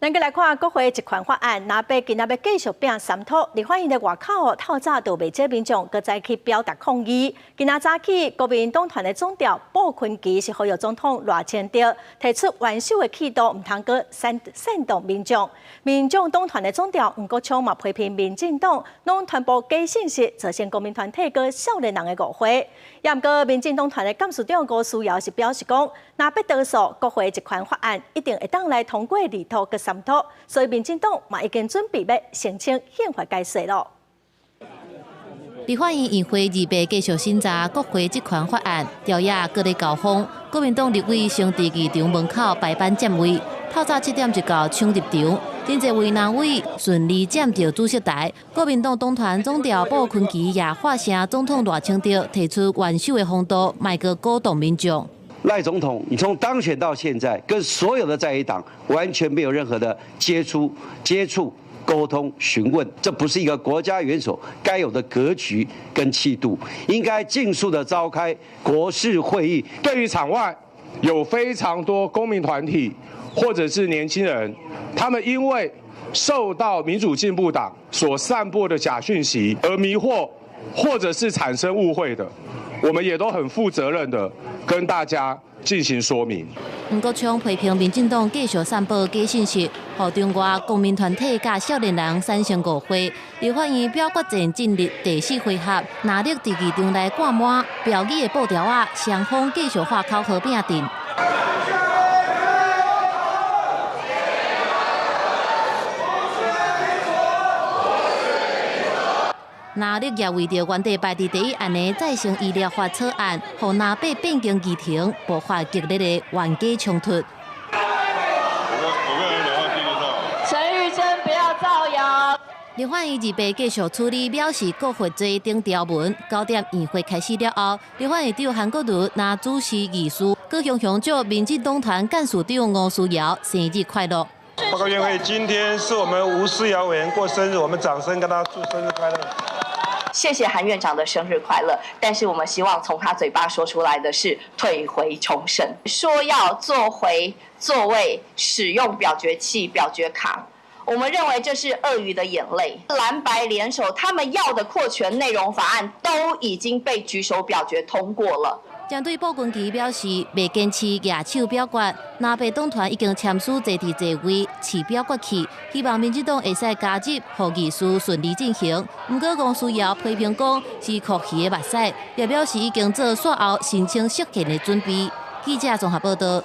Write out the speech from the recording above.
咱个来看国会一款法案，若被今仔要继续并三读，立法院的外口透早就未接民众，搁再去表达抗议。今仔早起，国民党团的总调鲍昆基是呼吁总统赖清德提出元首的气度，唔通搁煽动民众。民众党团的总调黄国昌嘛批评民进党拢传播假信息，造成国民团体搁少年人的误会。也毋过，民进党团的干事长吴思瑶是表示讲，若要得数国会一款法案，一定会当来通过二读搁三读，所以民进党嘛已经准备要申请宪法改写咯。立法院议会2月继续审查国会这款法案，朝野各咧交锋。国民党立委先伫议场门口排班占位，透早7点就到抢入场。真侪为难委顺利占到主席台。国民党党团总调鲍昆基也发声，总统赖清德提出元首的风度，卖个鼓动民众。赖总统，你从当选到现在，跟所有的在野党完全没有任何的接触、沟通、询问，这不是一个国家元首该有的格局跟气度，应该尽速的召开国事会议。对于场外有非常多公民团体或者是年轻人，他们因为受到民主进步党所散播的假讯息而迷惑，或者是产生误会的，我们也都很负责任的跟大家进行说明。黄国昌批评民进党继续散播假信息，让中外公民团体甲少年人产生误会。立法院表决前进入第4回合，拿力伫议场内挂满标语的布条啊，双方继续话口和拼阵。拿力也为着原地排伫第一案的再生医疗法草案，让拿北变更议庭，爆发激烈的冤假冲突。陈玉珍不要造谣。立法院2月继续处理表示国会做顶条文，9点议会开始了后，立法院长韩国瑜拿主持议事，佮雄雄祝民进党团干事长吴思瑶生日快乐。报告院会，今天是我们吴思瑶委员过生日，我们掌声跟他祝生日快乐。谢谢韩院长的生日快乐，但是我们希望从他嘴巴说出来的是退回重审，说要坐回座位，使用表决器、表决卡。我们认为这是鳄鱼的眼泪。蓝白联手，他们要的扩权内容法案都已经被举手表决通过了。针对鲍昆基表示未坚持举手表决，南北党团已经签署坐伫座位弃表决器，希望民进党会使加入，让议事顺利进行。不过吴思瑶批评讲是酷鱼的目屎，也表示已经做赛后申请释宪的准备。记者综合报道。